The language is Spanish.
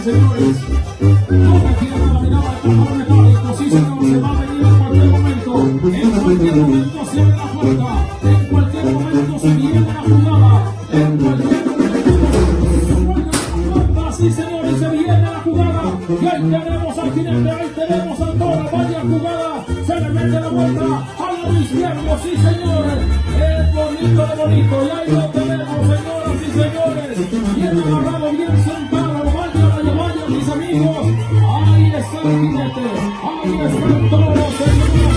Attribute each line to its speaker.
Speaker 1: señores. No requiere la mirada de pájaro mecánico. Sí, señor, se va a venir en cualquier momento. En cualquier momento se abre la puerta. En cualquier momento se viene la jugada. En cualquier momento sí, señores, se viene la jugada. Y ahí tenemos al jinete, ahí tenemos al toro. Vaya jugada. Se le mete la vuelta al lado izquierdo. Sí, señores. Es bonito de bonito. Y ahí lo tenemos, señoras y señores. Bien agarrado, bien sentado. Vaya, mis amigos. Ahí está el jinete. Ahí está el toro, señores.